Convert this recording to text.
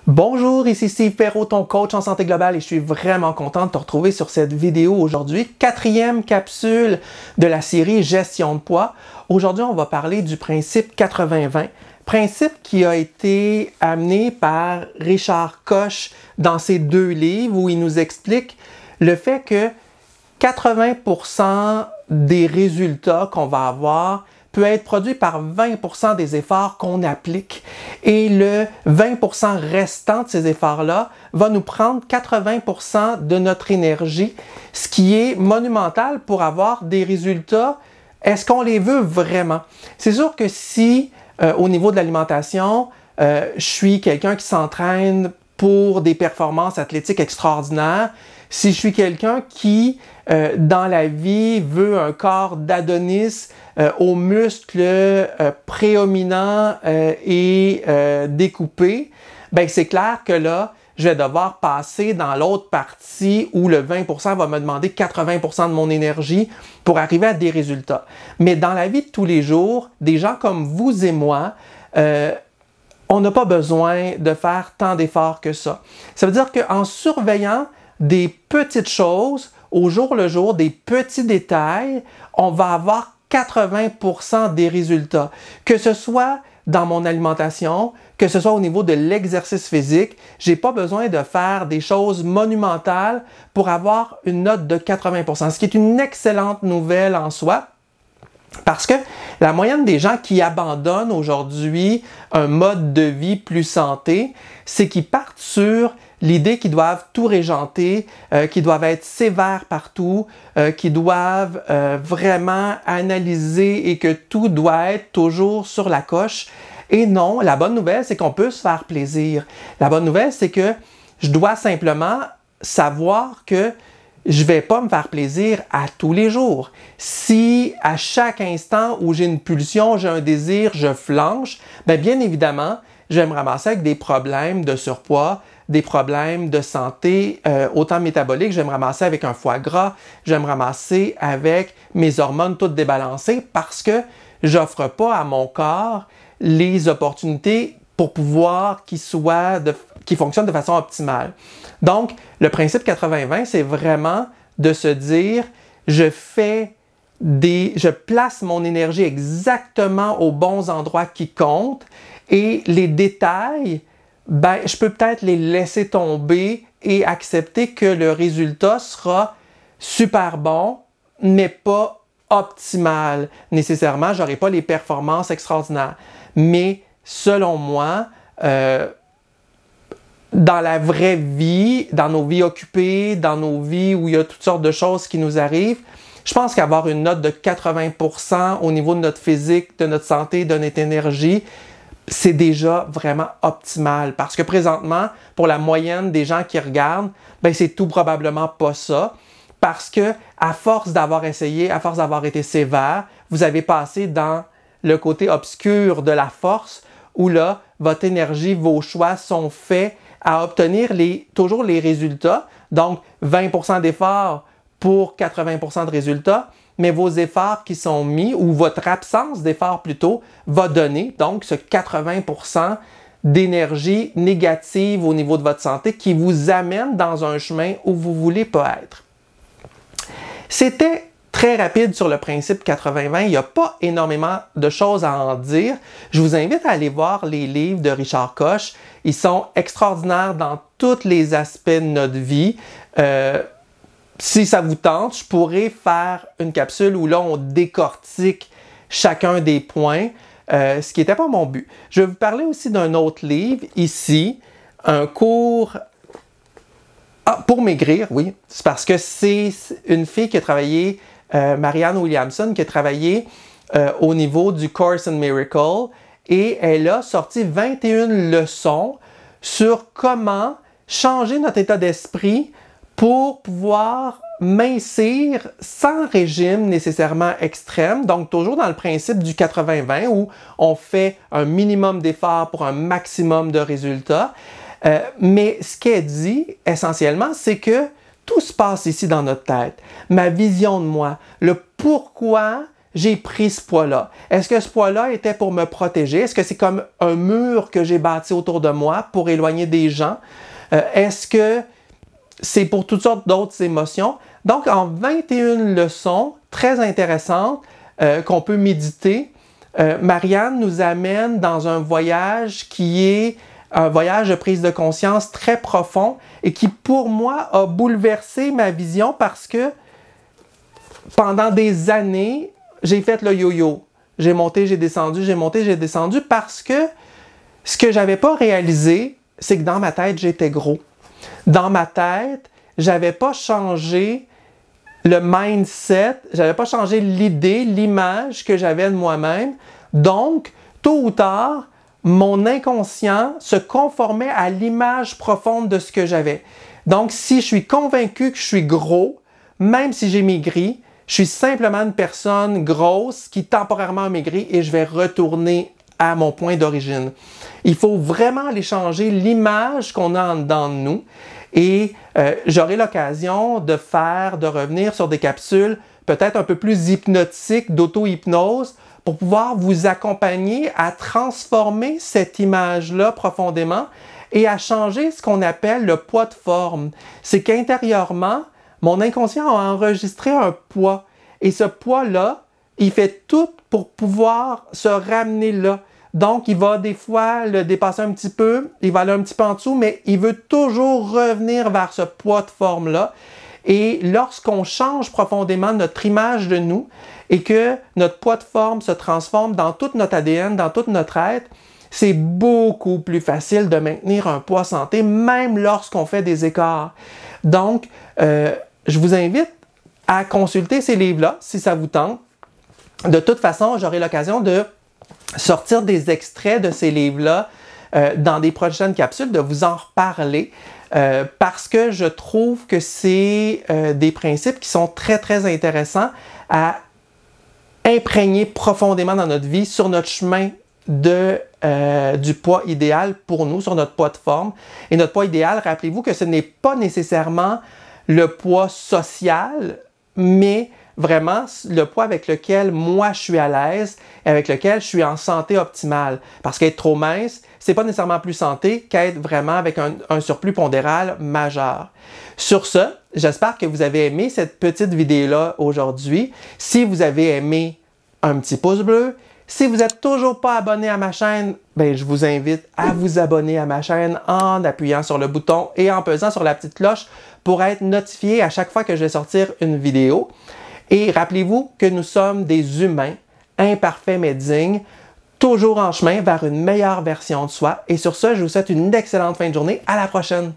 Bonjour, ici Steve Perrault, ton coach en santé globale et je suis vraiment content de te retrouver sur cette vidéo aujourd'hui. Quatrième capsule de la série Gestion de poids. Aujourd'hui, on va parler du principe 80-20. Principe qui a été amené par Richard Koch dans ses 2 livres où il nous explique le fait que 80% des résultats qu'on va avoir peut être produit par 20% des efforts qu'on applique. Et le 20% restant de ces efforts-là va nous prendre 80% de notre énergie, ce qui est monumental pour avoir des résultats. Est-ce qu'on les veut vraiment? C'est sûr que si, au niveau de l'alimentation, je suis quelqu'un qui s'entraîne pour des performances athlétiques extraordinaires, si je suis quelqu'un qui, dans la vie, veut un corps d'Adonis aux muscles prédominants et découpés, ben c'est clair que là, je vais devoir passer dans l'autre partie où le 20% va me demander 80% de mon énergie pour arriver à des résultats. Mais dans la vie de tous les jours, des gens comme vous et moi, on n'a pas besoin de faire tant d'efforts que ça. Ça veut dire qu'en surveillant des petites choses, au jour le jour, des petits détails, on va avoir 80% des résultats. Que ce soit dans mon alimentation, que ce soit au niveau de l'exercice physique, j'ai pas besoin de faire des choses monumentales pour avoir une note de 80%, ce qui est une excellente nouvelle en soi. Parce que la moyenne des gens qui abandonnent aujourd'hui un mode de vie plus santé, c'est qu'ils partent sur l'idée qu'ils doivent tout régenter, qu'ils doivent être sévères partout, qu'ils doivent vraiment analyser et que tout doit être toujours sur la coche. Et non, la bonne nouvelle, c'est qu'on peut se faire plaisir. La bonne nouvelle, c'est que je dois simplement savoir que je ne vais pas me faire plaisir à tous les jours. Si à chaque instant où j'ai une pulsion, j'ai un désir, je flanche, bien évidemment, je vais me ramasser avec des problèmes de surpoids, des problèmes de santé, autant métaboliques, je vais me ramasser avec un foie gras, je vais me ramasser avec mes hormones toutes débalancées parce que j'offre pas à mon corps les opportunités pour pouvoir qu'il fonctionne de façon optimale. Donc, le principe 80-20, c'est vraiment de se dire, je place mon énergie exactement aux bons endroits qui comptent et les détails, je peux peut-être les laisser tomber et accepter que le résultat sera super bon, mais pas optimal. Nécessairement, je n'aurai pas les performances extraordinaires. Mais selon moi, dans la vraie vie, dans nos vies occupées, dans nos vies où il y a toutes sortes de choses qui nous arrivent, je pense qu'avoir une note de 80% au niveau de notre physique, de notre santé, de notre énergie, c'est déjà vraiment optimal. Parce que présentement, pour la moyenne des gens qui regardent, c'est tout probablement pas ça. Parce que à force d'avoir essayé, à force d'avoir été sévère, vous avez passé dans le côté obscur de la force où là, votre énergie, vos choix sont faits à obtenir toujours les résultats. Donc, 20% d'efforts pour 80% de résultats, mais vos efforts qui sont mis, ou votre absence d'efforts plutôt, va donner donc ce 80% d'énergie négative au niveau de votre santé qui vous amène dans un chemin où vous ne voulez pas être. C'était très rapide sur le principe 80-20. Il n'y a pas énormément de choses à en dire. Je vous invite à aller voir les livres de Richard Koch. Ils sont extraordinaires dans tous les aspects de notre vie. Si ça vous tente, je pourrais faire une capsule où là, on décortique chacun des points, ce qui n'était pas mon but. Je vais vous parler aussi d'un autre livre ici, un cours pour maigrir, oui. C'est parce que c'est une fille qui a travaillé, Marianne Williamson, qui a travaillé au niveau du Course in Miracle et elle a sorti 21 leçons sur comment changer notre état d'esprit pour pouvoir mincir sans régime nécessairement extrême, donc toujours dans le principe du 80-20 où on fait un minimum d'efforts pour un maximum de résultats. Mais ce qu'elle dit essentiellement, c'est que tout se passe ici dans notre tête. Ma vision de moi, le pourquoi j'ai pris ce poids-là? Est-ce que ce poids-là était pour me protéger? Est-ce que c'est comme un mur que j'ai bâti autour de moi pour éloigner des gens? Est-ce que c'est pour toutes sortes d'autres émotions? Donc, en 21 leçons très intéressantes qu'on peut méditer, Marianne nous amène dans un voyage qui est un voyage de prise de conscience très profond et qui, pour moi, a bouleversé ma vision parce que pendant des années, j'ai fait le yo-yo. J'ai monté, j'ai descendu, j'ai monté, j'ai descendu parce que ce que j'avais pas réalisé, c'est que dans ma tête, j'étais gros. Dans ma tête, j'avais pas changé le mindset, j'avais pas changé l'idée, l'image que j'avais de moi-même. Donc, tôt ou tard, mon inconscient se conformait à l'image profonde de ce que j'avais. Donc, si je suis convaincu que je suis gros, même si j'ai maigri, je suis simplement une personne grosse qui temporairement a maigri et je vais retourner à mon point d'origine. Il faut vraiment aller changer l'image qu'on a en dedans de nous et j'aurai l'occasion de revenir sur des capsules peut-être un peu plus hypnotiques, d'auto-hypnose, pour pouvoir vous accompagner à transformer cette image-là profondément et à changer ce qu'on appelle le poids de forme. C'est qu'intérieurement, mon inconscient a enregistré un poids et ce poids-là, il fait tout pour pouvoir se ramener là. Donc, il va des fois le dépasser un petit peu, il va aller un petit peu en dessous, mais il veut toujours revenir vers ce poids de forme-là. Et lorsqu'on change profondément notre image de nous et que notre poids de forme se transforme dans toute notre ADN, dans tout notre être, c'est beaucoup plus facile de maintenir un poids santé, même lorsqu'on fait des écarts. Donc, je vous invite à consulter ces livres-là, si ça vous tente. De toute façon, j'aurai l'occasion de sortir des extraits de ces livres-là dans des prochaines capsules, de vous en reparler. Parce que je trouve que c'est des principes qui sont très, très intéressants à imprégner profondément dans notre vie sur notre chemin du poids idéal pour nous, sur notre poids de forme. Et notre poids idéal, rappelez-vous que ce n'est pas nécessairement le poids social, mais vraiment le poids avec lequel moi je suis à l'aise et avec lequel je suis en santé optimale. Parce qu'être trop mince, c'est pas nécessairement plus santé qu'être vraiment avec un surplus pondéral majeur. Sur ce, j'espère que vous avez aimé cette petite vidéo-là aujourd'hui. Si vous avez aimé, un petit pouce bleu. Si vous n'êtes toujours pas abonné à ma chaîne, je vous invite à vous abonner à ma chaîne en appuyant sur le bouton et en pesant sur la petite cloche pour être notifié à chaque fois que je vais sortir une vidéo. Et rappelez-vous que nous sommes des humains imparfaits mais dignes, toujours en chemin vers une meilleure version de soi. Et sur ce, je vous souhaite une excellente fin de journée. À la prochaine!